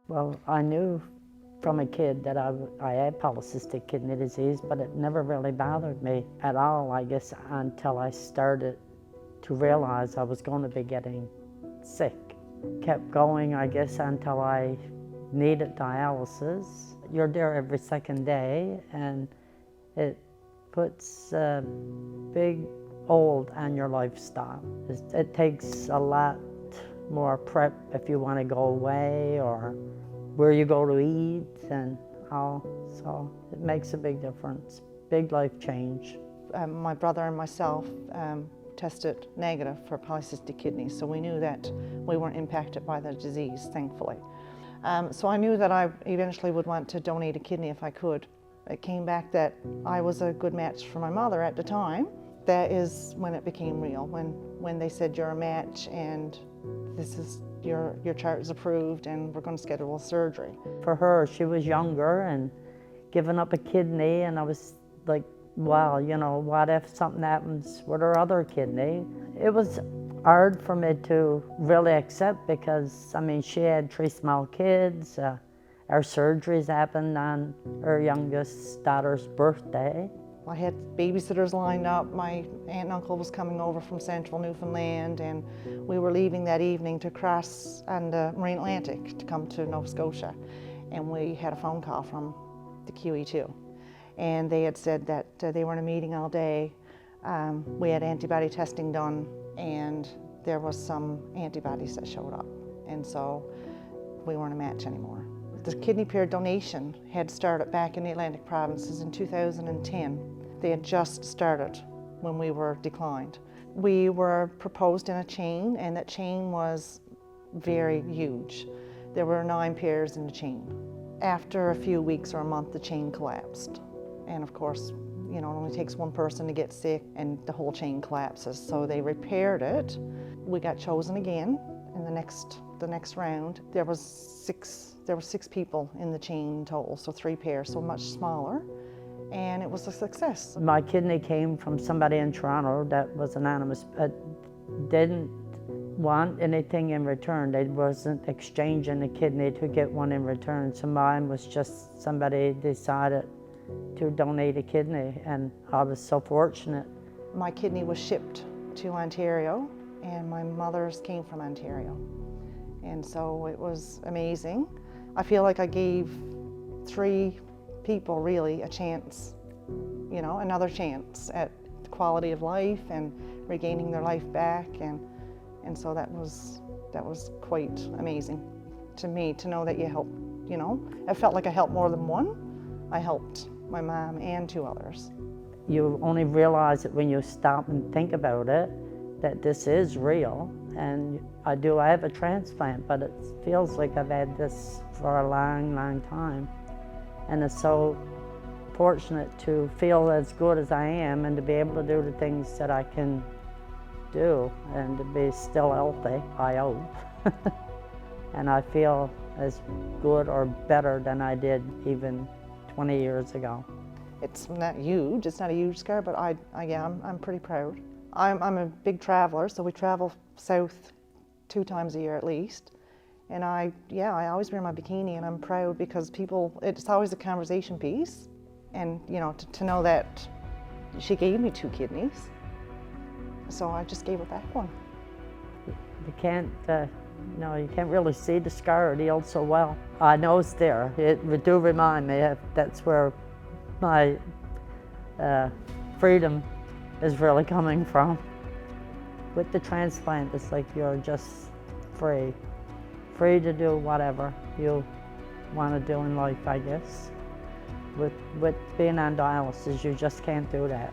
Well, I knew from a kid that I had polycystic kidney disease, but it never really bothered me at all, I guess, until I started to realize I was going to be getting sick. Kept going, I guess, until I needed dialysis. You're there every second day, and it puts a big hold on your lifestyle. It takes a lot more prep if you want to go away or where you go to eat and all. So it makes a big difference, big life change. My brother and myself tested negative for polycystic kidneys, so we knew that we weren't impacted by the disease, thankfully. So I knew that I eventually would want to donate a kidney if I could. It came back that I was a good match for my mother at the time. That is when it became real, when they said you're a match and this is your chart is approved and we're going to schedule surgery. For her, she was younger and giving up a kidney, and I was like, wow, you know, what if something happens with her other kidney? It was hard for me to really accept because, I mean, she had 3 small kids. Our surgeries happened on her youngest daughter's birthday. I had babysitters lined up. My aunt and uncle was coming over from central Newfoundland, and we were leaving that evening to cross on the Marine Atlantic to come to Nova Scotia. And we had a phone call from the QE2. And they had said that they were in a meeting all day. We had antibody testing done, and there was some antibodies that showed up. And so we weren't a match anymore. The kidney pair donation had started back in the Atlantic provinces in 2010. They had just started when we were declined. We were proposed in a chain, and that chain was very huge. There were 9 pairs in the chain. After a few weeks or a month, the chain collapsed. And of course, you know, it only takes one person to get sick and the whole chain collapses. So they repaired it. We got chosen again in the next round. There were 6 people in the chain in total, so 3 pairs, so much smaller, and it was a success. My kidney came from somebody in Toronto that was anonymous, but didn't want anything in return. They wasn't exchanging a kidney to get one in return, so mine was just somebody decided to donate a kidney, and I was so fortunate. My kidney was shipped to Ontario, and my mother's came from Ontario, and so it was amazing. I feel like I gave 3 people really a chance, you know, another chance at the quality of life and regaining their life back, and so that was quite amazing to me to know that you helped, you know. I felt like I helped more than one. I helped my mom and 2 others. You only realize it when you stop and think about it, that this is real. And I have a transplant, but it feels like I've had this for a long, long time. And it's so fortunate to feel as good as I am and to be able to do the things that I can do and to be still healthy, I hope. And I feel as good or better than I did even 20 years ago. It's not huge, it's not a huge scar, but I'm pretty proud. I'm a big traveler, so we travel south 2 times a year at least. And I always wear my bikini, and I'm proud because it's always a conversation piece. And you know, to know that she gave me 2 kidneys, so I just gave her back one. You can't really see the scar, it healed so well. I know it's there. It do remind me that's where my freedom is really coming from. With the transplant, it's like you're just free to do whatever you want to do in life, I guess. With being on dialysis, you just can't do that.